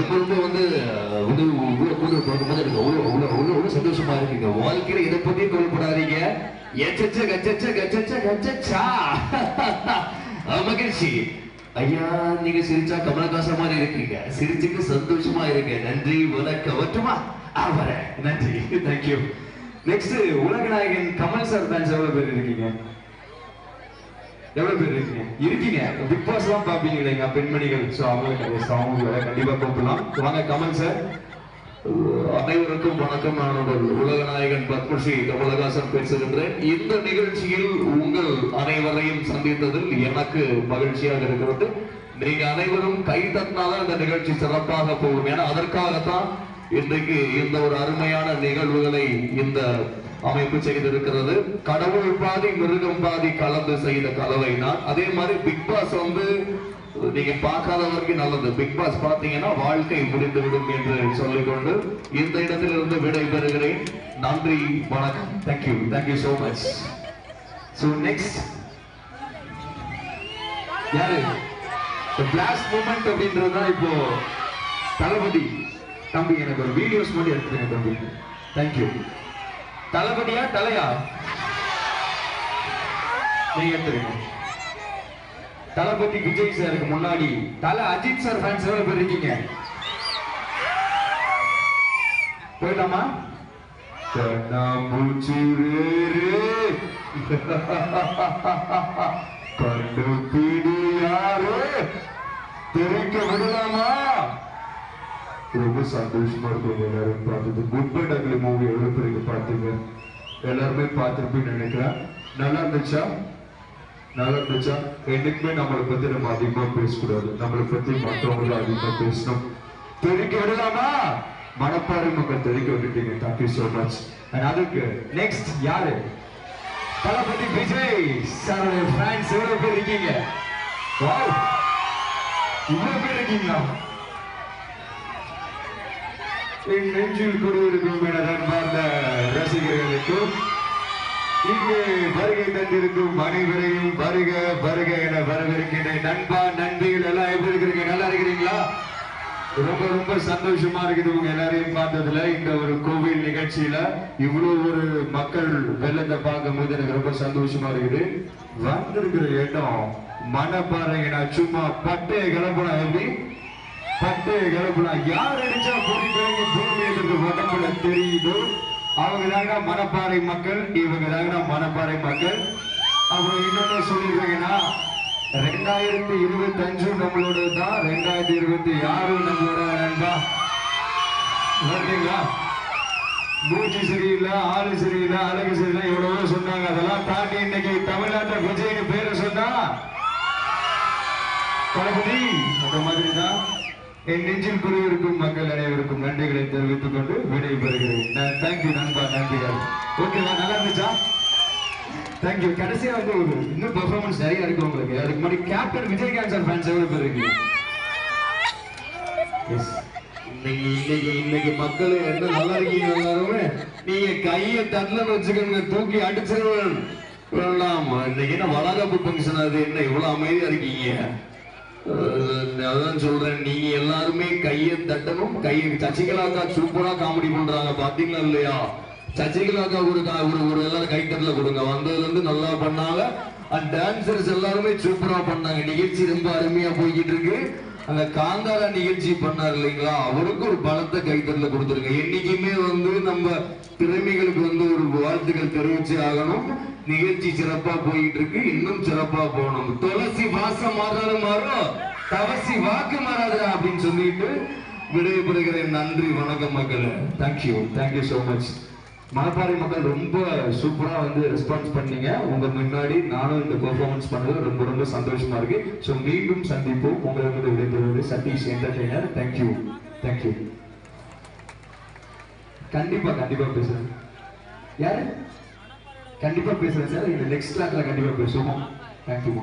ரொம்ப ரொம்ப வந்து அவ்வளவு சந்தோஷமா இருக்குங்க. வாழ்க்கையில இதை பத்தி கவலைப்படாதீங்க. மகிழ்ச்சி ஐயா, நீங்க சிரிச்சா கமலஹாசன் மாதிரி இருக்கீங்க. சிரிச்சுக்கு சந்தோஷமா இருக்கு. நன்றி, வணக்கம். வட்டுமா அவரை நன்றி, தேங்க்யூ. நெக்ஸ்ட் உலகநாயகன் கமல் சார் ஃபேன்ஸ் எவ்வளவு பேர் இருக்கீங்க? எவ்வளவு பேர் இருக்கீங்க? பிக் பாஸ் எல்லாம் பாப்பீங்க இல்லைங்க பெண்மணிகள். சோ அவங்க கண்டிப்பா கூப்பிடலாம். வாங்க கமல் சார். அனைவருக்கும் வணக்கம். நான் உலகநாயகன் பத்மஸ்ரீ கமலஹாசன் பேசுகின்றேன். இந்த நிகழ்ச்சியில் உங்கள் அனைவரையும் சந்தித்ததில் எனக்கு மகிழ்ச்சியாக இருக்கிறது. நீங்க அனைவரும் கை தட்டினாதான் இந்த நிகழ்ச்சி சிறப்பாக போகும். ஏன்னா அதற்காகத்தான் இன்றைக்கு இந்த ஒரு அருமையான நிகழ்வுகளை இந்த அமைப்பு செய்திருக்கிறது. கடவுள் பாதி மிருகம் பாதி கலந்து செய்த கலவை நான். அதே மாதிரி பிக் பாஸ் வந்து நீங்க பார்க்காதவருக்கு நல்லது. பிக் பாஸ் பாத்தீங்கன்னா வாழ்க்கை முடிந்துவிடும் என்று சொல்லிக்கொண்டு இந்த இடத்திலிருந்து விடை பெறுகிறேன். நன்றி, வணக்கம். Thank you, thank you so much. So next யாரு? பிளாஸ்ட் மூமெண்ட் அப்படின்றதுதான் இப்போ தளபதி. தம்பி எனக்கு ஒரு வீடியோஸ் மட்டும் எடுத்துருங்க தம்பி. தேங்க்யூ. தளபதியா தலையா? நீங்க எடுத்துருங்க. தளபதி விஜய் சாருக்கு முன்னாடி தலை அஜித் சார் ஃபேன்ஸ் எவ்வளவு பேர் இருக்கீங்க? போயிடலாமா? கண்டுபிடி யாரு? தெரிவிக்க விடலாமா? ரொம்ப சந்தோஷமா இருக்கும் எல்லாரும் பார்த்தது. குட் பை டக்லி மூவி எவ்வளவு பேருக்கு பார்த்தீங்க? எல்லாருமே பார்த்திருப்பீங்கன்னு நினைக்கிறேன். நல்லா இருந்துச்சா? நல்லா இருந்துச்சா? என்னைக்குமே நம்மளை பத்தி நம்ம அதிகமா பேசக்கூடாது. நம்மளை பத்தி மற்றவங்க அதிகமா பேசணும். தெரிவிக்க விடலாமா? மணப்பாறை மக்கள் தெரிவிக்க விட்டுட்டீங்க. Thank you so much. அதுக்கு நெக்ஸ்ட் யாரு? தளபதி விஜய் சார் ஃபேன்ஸ் எவ்வளவு பேர் இருக்கீங்க? வாவ், இவ்வளவு பேர் இருக்கீங்களா? என் நெஞ்சில் குடியிருக்கும் எனது அன்பார்ந்த ரசிகர்களுக்கும் இங்கே வருகை தந்திருக்கும் அனைவரையும் வருக வருக என வரவேற்கின்றேன். நண்பா, நன்றிகள் எல்லாம் எப்படி இருக்கிறீங்க? நல்லா இருக்கிறீங்களா? ரொம்ப ரொம்ப சந்தோஷமா இருக்குது உங்க எல்லாரையும் பார்த்ததுல. இந்த ஒரு கோவில் நிகழ்ச்சியில இவ்வளவு ஒரு மக்கள் வெள்ளத்தை பார்க்கும் போது எனக்கு ரொம்ப சந்தோஷமா இருக்குது. வந்திருக்கிற இடம் மணப்பாறைங்க. சும்மா பட்டைய கிளம்புனா எப்படி? பட்டைய கிளம்புனா யார் அடிச்சா பொறுப்பு பூமி எதிர்ப்பு உடம்புல தெரியுதோ அவங்க தாங்க மணப்பாறை மக்கள். இவங்க தாங்க மணப்பாறை மக்கள். அப்புறம் இன்னொன்னு சொல்லிருக்கீங்கன்னா 2025 நம்மளோட தான். 2026 நம்மளோட நண்பா. வருதுங்களா? மூச்சு சரியில்லை, ஆளு சரியில்லை, அழகு சரியில்லை, எவ்வளவோ சொன்னாங்க. அதெல்லாம் தாண்டி இன்னைக்கு தமிழ்நாட்டில் விஜய்னு பேரை சொன்னா தளபதி அந்த மாதிரி தான். என் நெஞ்சில் குடியிருக்கும் மக்கள் அனைவருக்கும் நன்றிகளை தெரிவித்துக் கொண்டு விடை பெறுகிறேன். தேங்க்யூ நண்பா, நன்றிகள். ஓகேவா? நல்லா இருந்துச்சா? தேங்க்யூ. கடைசியா வந்து ஒரு இன்னும் பெர்ஃபார்மன்ஸ் நிறைய இருக்கு உங்களுக்கு. அதுக்கு முன்னாடி கேப்டன் விஜயகாந்த் சார் ஃபேன்ஸ் எவ்வளவு பேர் இருக்கீங்க? இன்னைக்கு மக்கள் என்ன நல்லா இருக்கீங்க எல்லாருமே. நீங்க கையை தட்டில வச்சுக்கோங்க, தூக்கி அடிச்சிருவேன். இன்னைக்கு என்ன வளகாப்பு ஃபங்க்ஷன்? அது என்ன இவ்வளவு அமைதியா இருக்கீங்க? அதான் சொல்றேன், நீங்க எல்லாருமே கையை தட்டணும். சசிகலாக்கா சூப்பரா காமெடி பண்றாங்க, பாத்தீங்களா இல்லையா? சசிகலாக்கா ஒரு எல்லாரும் கைத்தட்டல கொடுங்க. வந்ததுல இருந்து நல்லா பண்ணாங்க. டான்சர்ஸ் எல்லாருமே சூப்பரா பண்ணாங்க. நிகழ்ச்சி ரொம்ப அருமையா போய்கிட்டு இருக்கு. அந்த காந்தாரா நிகழ்ச்சி பண்ணார் இல்லைங்களா, அவருக்கு ஒரு பலத்தை கைத்தட்டல கொடுத்துருங்க. என்னைக்குமே வந்து நம்ம திறமைகளுக்கு வந்து ஒரு வாழ்த்துக்கள் தெரிவிச்சு ஆகணும். நிகழ்ச்சி சிறப்பா போயிட்டு இருக்கு, இன்னும் சிறப்பா போகணும். துளசி வாசம் மாறாலும் மாறும், தவசி வாக்கு மாறாதா அப்படின்னு சொல்லிட்டு விடைபெறுகிறேன். நன்றி, வணக்கம் மக்களே. Thank you, thank you so much. Manapparai மக்கள் ரொம்ப சூப்பரா வந்து ரெஸ்பான்ஸ் பண்ணீங்க. உங்க முன்னாடி நானும் இந்த பெர்ஃபார்மன்ஸ் பண்ணது ரொம்ப ரொம்ப சந்தோஷமா இருக்கு. ஸோ மீண்டும் சந்திப்போம். உங்களுக்கு விடைபெறுவது சதீஷ் என்டர்டெய்னர். Thank you, thank you. கண்டிப்பா கண்டிப்பா பேசுறேன். யாரு? கண்டிப்பா பேசுறேன் சார். இந்த நெக்ஸ்ட் கிளாஸ்ல கண்டிப்பா பேசுவோம். தேங்க்யூ.